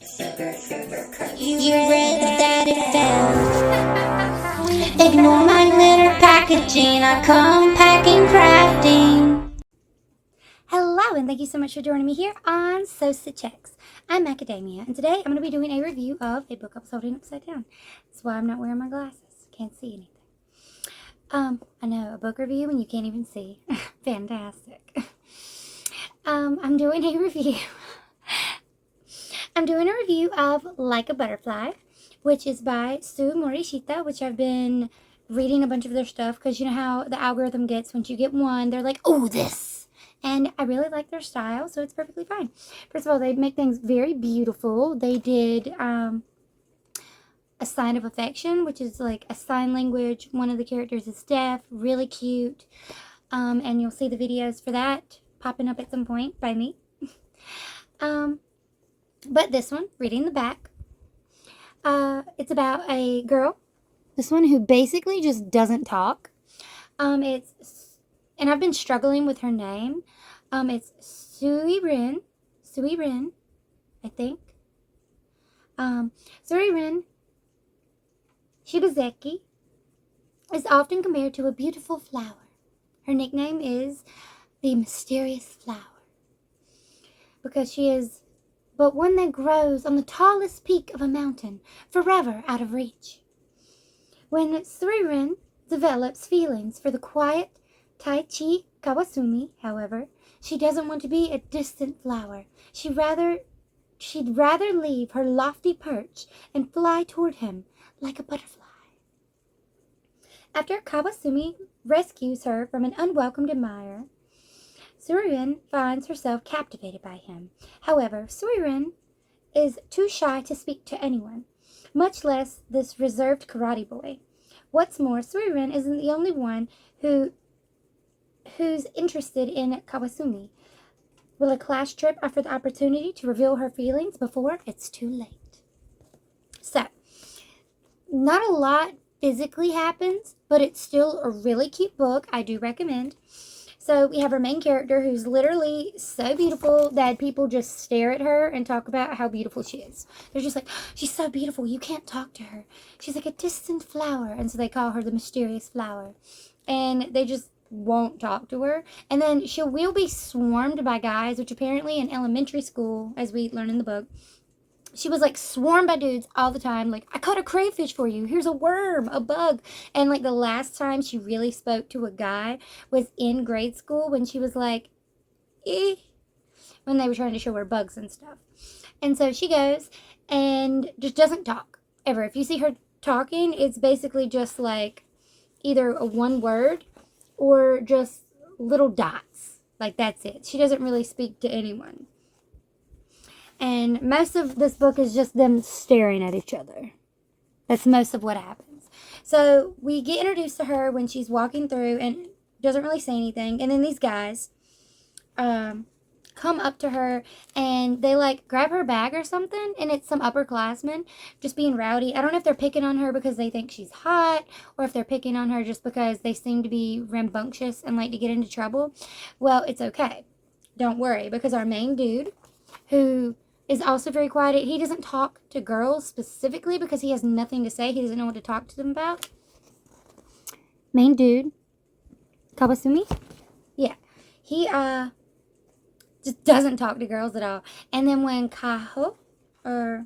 You read that it fell. Ignore my glitter packaging. I come packing crafting. Hello, and thank you so much for joining me here on Sosa Checks. I'm Macadamia, and today I'm going to be doing a review of a book I was holding upside down. That's why I'm not wearing my glasses. Can't see anything. I know, a book review when you can't even see. Fantastic. I'm doing a review. I'm doing a review of Like a Butterfly, which is by Morishita, which I've been reading a bunch of their stuff, because you know how the algorithm gets. Once you get one, they're like, oh, this. And I really like their style, so it's perfectly fine. First of all, they make things very beautiful. They did A Sign of Affection, which is like a sign language. One of the characters is deaf, really cute. And you'll see the videos for that popping up at some point by me. But this one, reading the back, it's about a girl, this one, who basically just doesn't talk. And I've been struggling with her name. It's Suiren, I think. Suiren Shibazeki is often compared to a beautiful flower. Her nickname is the Mysterious Flower, because she is but one that grows on the tallest peak of a mountain, forever out of reach. When Suiren develops feelings for the quiet Taichi Kawasumi, however, she doesn't want to be a distant flower. She'd rather leave her lofty perch and fly toward him like a butterfly. After Kawasumi rescues her from an unwelcomed admirer, Suiren finds herself captivated by him. However, Suiren is too shy to speak to anyone, much less this reserved karate boy. What's more, Suiren isn't the only one who's interested in Kawasumi. Will a class trip offer the opportunity to reveal her feelings before it's too late? So, not a lot physically happens, but it's still a really cute book. I do recommend. So we have our main character, who's literally so beautiful that people just stare at her and talk about how beautiful she is. They're just like, she's so beautiful, you can't talk to her. She's like a distant flower. And so they call her the Mysterious Flower. And they just won't talk to her. And then she will be swarmed by guys, which apparently in elementary school, as we learn in the book, she was like swarmed by dudes all the time. Like, I caught a crayfish for you. Here's a worm, a bug. And like the last time she really spoke to a guy was in grade school, when she was like, when they were trying to show her bugs and stuff. And so she goes and just doesn't talk ever. If you see her talking, it's basically just like either a one word or just little dots. Like, that's it. She doesn't really speak to anyone. And most of this book is just them staring at each other. That's most of what happens. So we get introduced to her when she's walking through and doesn't really say anything. And then these guys come up to her and they like grab her bag or something. And it's some upperclassmen just being rowdy. I don't know if they're picking on her because they think she's hot, or if they're picking on her just because they seem to be rambunctious and like to get into trouble. Well, it's okay. Don't worry, because our main dude, who is also very quiet. He doesn't talk to girls specifically because he has nothing to say. He doesn't know what to talk to them about. Main dude, Kawasumi? Yeah. He just doesn't talk to girls at all. And then when Koharu, there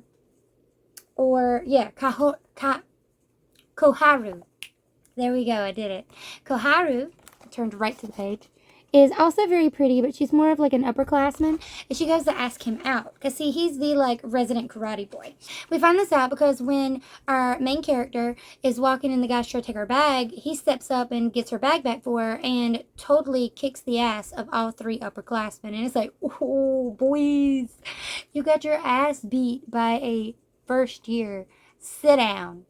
we go, I did it. Koharu, I turned right to the page, is also very pretty, but she's more of like an upperclassman, and she goes to ask him out, because see, he's the like resident karate boy. We find this out because when our main character is walking and the guy's trying to take her bag, he steps up and gets her bag back for her and totally kicks the ass of all three upperclassmen. And it's like, oh boys, you got your ass beat by a first year. Sit down.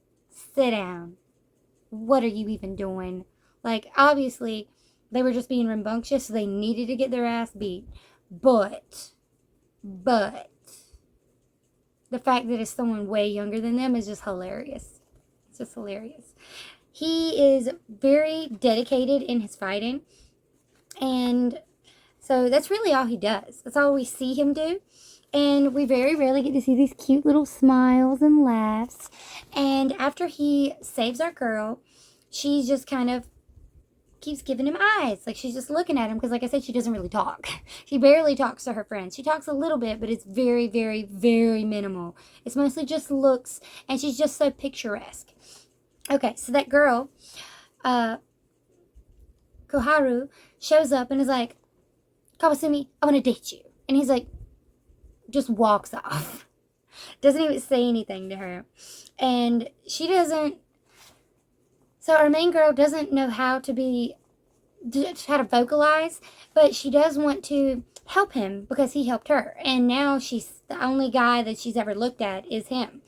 What are you even doing? Like, obviously they were just being rambunctious, so they needed to get their ass beat. But, the fact that it's someone way younger than them is just hilarious. It's just hilarious. He is very dedicated in his fighting. And so that's really all he does. That's all we see him do. And we very rarely get to see these cute little smiles and laughs. And after he saves our girl, she just kind of keeps giving him eyes. Like, she's just looking at him because, like I said, she doesn't really talk. She barely talks to her friends. She talks a little bit, but it's very, very, very minimal. It's mostly just looks, and she's just so picturesque. Okay, so that girl, Koharu, shows up and is like, Kawasumi, I want to date you. And he's like, just walks off. Doesn't even say anything to her. And she doesn't. So our main girl doesn't know how to vocalize, but she does want to help him because he helped her. And now she's the only guy that she's ever looked at is him.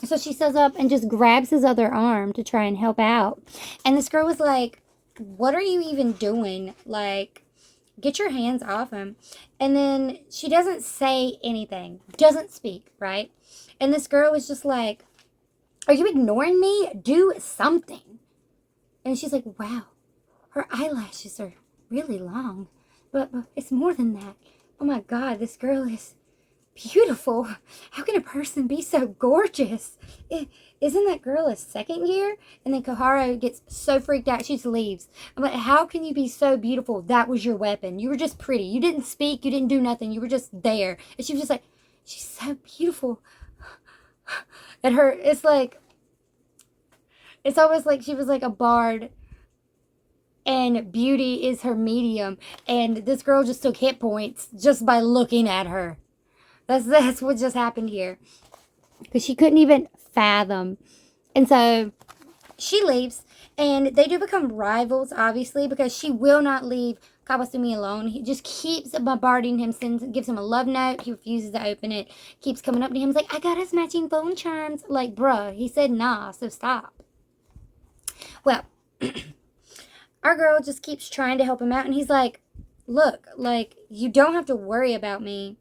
So she stands up and just grabs his other arm to try and help out. And this girl was like, what are you even doing? Like, get your hands off him. And then she doesn't say anything, doesn't speak, right? And this girl was just like, are you ignoring me? Do something. And she's like, wow, her eyelashes are really long. But it's more than that. Oh my God, this girl is beautiful. How can a person be so gorgeous? Isn't that girl a second year? And then Koharu gets so freaked out, she just leaves. I'm like, how can you be so beautiful? That was your weapon. You were just pretty. You didn't speak. You didn't do nothing. You were just there. And she was just like, she's so beautiful. And it's like, it's almost like she was like a bard and beauty is her medium. And this girl just took hit points just by looking at her. That's what just happened here. Because she couldn't even fathom. And so she leaves. And they do become rivals, obviously, because she will not leave Kawasumi alone. He just keeps bombarding him, gives him a love note. He refuses to open it. Keeps coming up to him. He's like, I got us matching phone charms. Like, bruh, he said nah, so stop. Well, our girl just keeps trying to help him out. And he's like, look, like, you don't have to worry about me.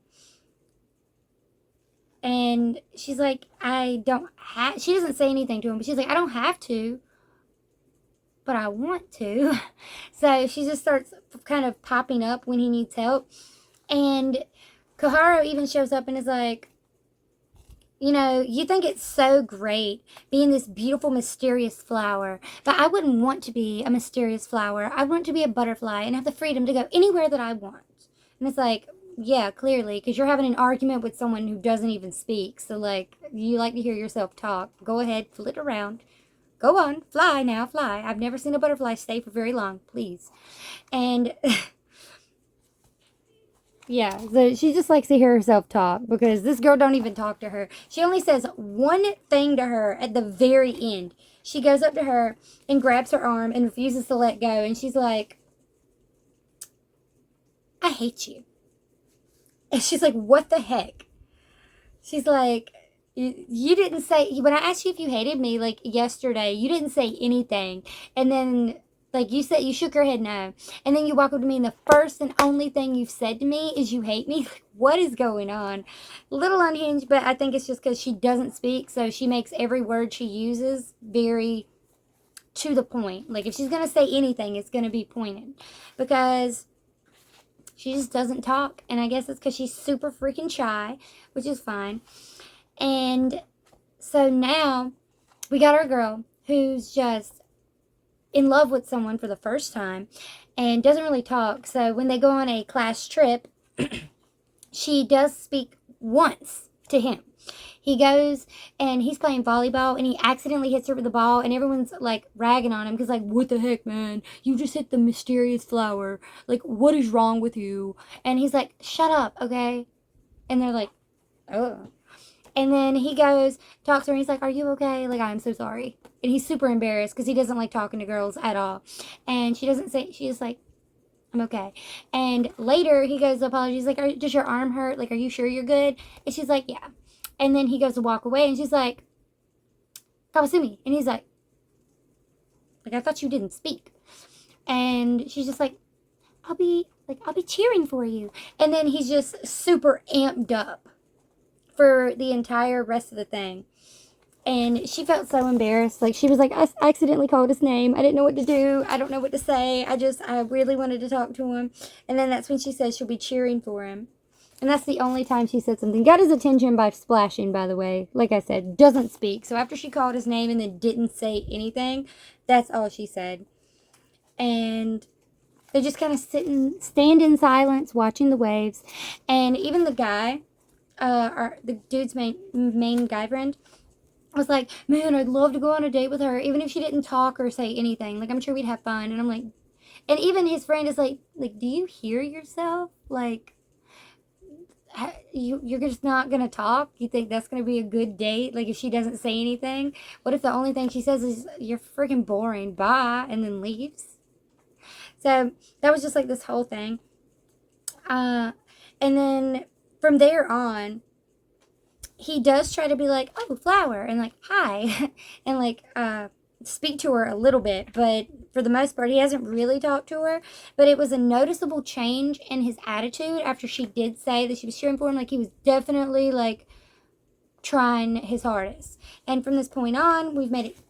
And she's like, I don't have, she doesn't say anything to him, but she's like, I don't have to, but I want to. So she just starts kind of popping up when he needs help. And Koharu even shows up and is like, you know, you think it's so great being this beautiful, mysterious flower, but I wouldn't want to be a mysterious flower. I want to be a butterfly and have the freedom to go anywhere that I want. And it's like, yeah, clearly, because you're having an argument with someone who doesn't even speak. So, like, you like to hear yourself talk. Go ahead, flit around. Go on, fly now, fly. I've never seen a butterfly stay for very long, please. And yeah, so she just likes to hear herself talk because this girl don't even talk to her. She only says one thing to her at the very end. She goes up to her and grabs her arm and refuses to let go. And she's like, I hate you. And she's like, what the heck? She's like, you didn't say, when I asked you if you hated me, like, yesterday, you didn't say anything. And then, like, you said, you shook your head no. And then you walk up to me and the first and only thing you've said to me is you hate me. Like, what is going on? A little unhinged, but I think it's just because she doesn't speak. So she makes every word she uses very to the point. Like, if she's going to say anything, it's going to be pointed. Because she just doesn't talk. And I guess it's because she's super freaking shy, which is fine. And so now we got our girl who's just in love with someone for the first time and doesn't really talk. So when they go on a class trip, she does speak once to him. He goes and he's playing volleyball and he accidentally hits her with the ball and everyone's like ragging on him because like, what the heck, man? You just hit the mysterious flower. Like, what is wrong with you? And he's like, shut up, okay? And they're like, oh. And then he goes, talks to her and he's like, are you okay? Like, I'm so sorry. And he's super embarrassed because he doesn't like talking to girls at all. And she doesn't say, she's just like, I'm okay. And later he goes to apologize. He's like, does your arm hurt? Like, are you sure you're good? And she's like, yeah. And then he goes to walk away and she's like, Kawasumi. And he's like, I thought you didn't speak. And she's just like, I'll be cheering for you. And then he's just super amped up for the entire rest of the thing. And she felt so embarrassed. Like, she was like, I accidentally called his name. I didn't know what to do. I don't know what to say. I really wanted to talk to him. And then that's when she says she'll be cheering for him. And that's the only time she said something. Got his attention by splashing, by the way. Like I said, doesn't speak. So after she called his name and then didn't say anything, that's all she said. And they just kind of stand in silence, watching the waves. And even the guy, the dude's main guy friend, was like, man, I'd love to go on a date with her, even if she didn't talk or say anything. Like, I'm sure we'd have fun. And I'm like, and even his friend is like, do you hear yourself? Like, you're just not gonna talk? You think that's gonna be a good date? Like, if she doesn't say anything, what if the only thing she says is, you're freaking boring, bye, and then leaves? So that was just like this whole thing. And then from there on, he does try to be like, oh, flower, and like, hi, and like, speak to her a little bit, but for the most part, he hasn't really talked to her. But it was a noticeable change in his attitude after she did say that she was cheering for him. Like, he was definitely like trying his hardest. And from this point on,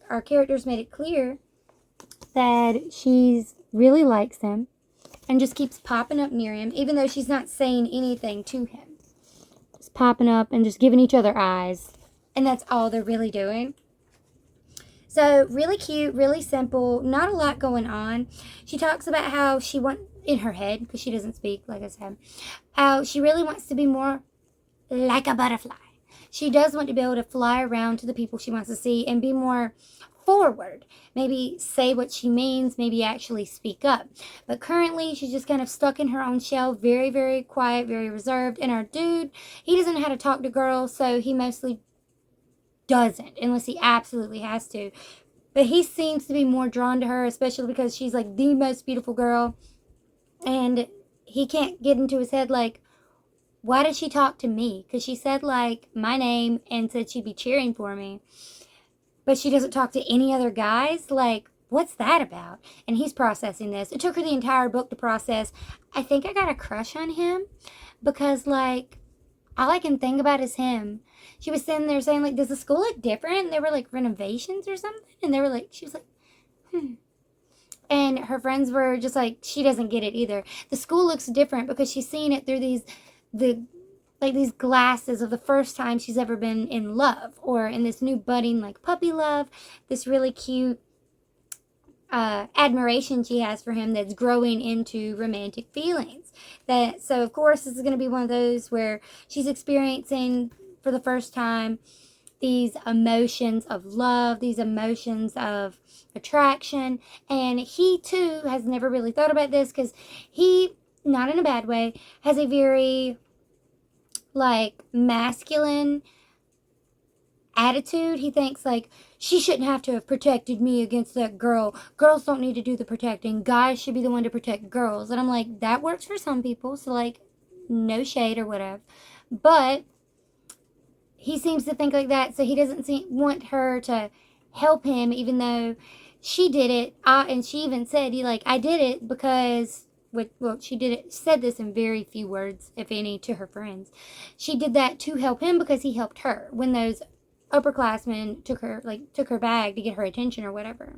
our characters made it clear that she's really likes him and just keeps popping up near him, even though she's not saying anything to him. Just popping up and just giving each other eyes. And that's all they're really doing. So, really cute, really simple, not a lot going on. She talks about how she wants, in her head, because she doesn't speak, like I said, how she really wants to be more like a butterfly. She does want to be able to fly around to the people she wants to see and be more forward. Maybe say what she means, maybe actually speak up. But currently, she's just kind of stuck in her own shell, very, very quiet, very reserved. And our dude, he doesn't know how to talk to girls, so he mostly doesn't, unless he absolutely has to. But he seems to be more drawn to her, especially because she's like the most beautiful girl. And he can't get into his head like, why did she talk to me? Because she said like my name and said she'd be cheering for me, but she doesn't talk to any other guys. Like, what's that about? And he's processing this. It took her the entire book to process. I think I got a crush on him because like all I can think about is him. She was sitting there saying, like, does the school look different? And they were, like, renovations or something. And they were, like, she was like, And her friends were just like, she doesn't get it either. The school looks different because she's seeing it through these glasses of the first time she's ever been in love. Or in this new budding, like, puppy love. This really cute admiration she has for him that's growing into romantic feelings. So of course this is going to be one of those where she's experiencing for the first time these emotions of love, these emotions of attraction, and he too has never really thought about this because he, not in a bad way, has a very like masculine attitude. He thinks like, she shouldn't have to have protected me against that girl. Girls don't need to do the protecting. Guys should be the one to protect girls. And I'm like, that works for some people. So like, no shade or whatever. But he seems to think like that. So he doesn't want her to help him, even though she did it. And she even said, I did it because, she did it, said this in very few words, if any, to her friends. She did that to help him because he helped her when those upperclassmen took her bag to get her attention or whatever.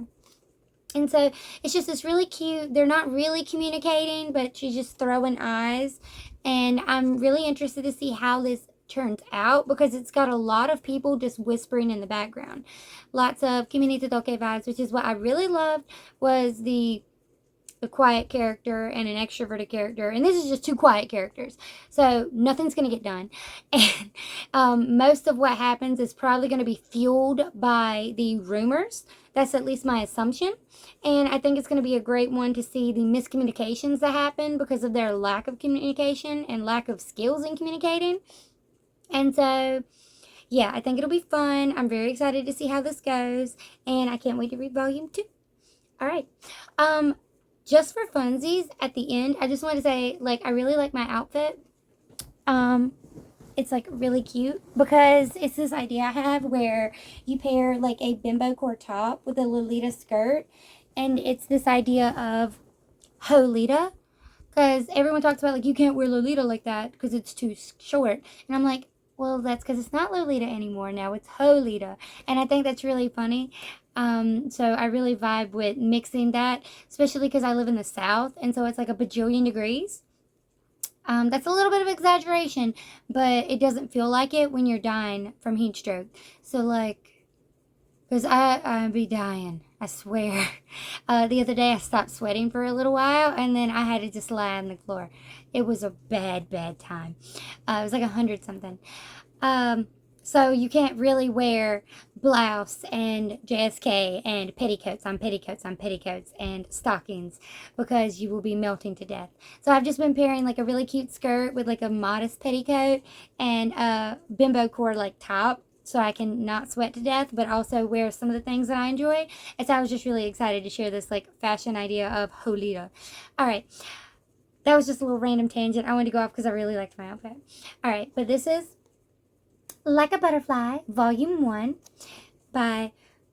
And so it's just this really cute, they're not really communicating, but she's just throwing eyes. And I'm really interested to see how this turns out because it's got a lot of people just whispering in the background. Lots of community toke vibes, which is what I really loved, was the quiet character and an extroverted character. And this is just two quiet characters. So nothing's going to get done. And most of what happens is probably going to be fueled by the rumors. That's at least my assumption. And I think it's going to be a great one to see the miscommunications that happen because of their lack of communication and lack of skills in communicating. And so, yeah, I think it'll be fun. I'm very excited to see how this goes. And I can't wait to read volume 2. All right. Just for funsies, at the end, I just want to say, I really like my outfit. It's, really cute because it's this idea I have where you pair, a bimbo core top with a Lolita skirt. And it's this idea of Holita. Because everyone talks about, you can't wear Lolita like that because it's too short. And I'm like, well, that's because it's not Lolita anymore. Now it's Holita. And I think that's really funny. So I really vibe with mixing that, especially because I live in the South. And so it's a bajillion degrees. That's a little bit of exaggeration, but it doesn't feel like it when you're dying from heat stroke. So, like, because I'd be dying, I swear. The other day I stopped sweating for a little while, and then I had to just lie on the floor. It was a bad, bad time. It was like 100 something. So you can't really wear blouse and JSK and petticoats on petticoats on petticoats and stockings because you will be melting to death. So I've just been pairing like a really cute skirt with like a modest petticoat and a bimbo core like top, so I can not sweat to death, but also wear some of the things that I enjoy. And so I was just really excited to share this like fashion idea of Holita. All right. That was just a little random tangent. I wanted to go off because I really liked my outfit. All right. But this is Like a Butterfly, Volume 1 by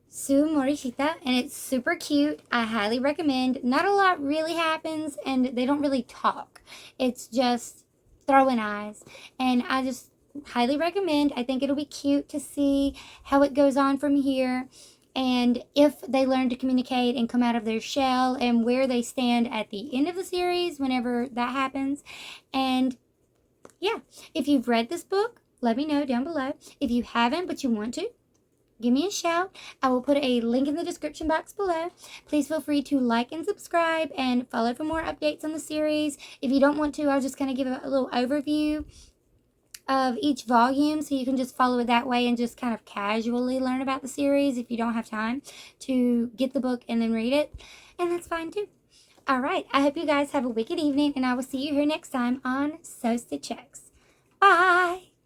Morishita, and it's super cute. I highly recommend. Not a lot really happens, and they don't really talk. It's just throwing eyes, and I just highly recommend. I think it'll be cute to see how it goes on from here, and if they learn to communicate and come out of their shell, and where they stand at the end of the series whenever that happens. And yeah, if you've read this book, let me know down below. If you haven't but you want to, give me a shout. I will put a link in the description box below. Please feel free to like and subscribe and follow for more updates on the series. If you don't want to, I'll just kind of give a little overview of each volume, so you can just follow it that way and just kind of casually learn about the series if you don't have time to get the book and then read it. And that's fine too. All right, I hope you guys have a wicked evening, and I will see you here next time on Sew Stitch X. Bye!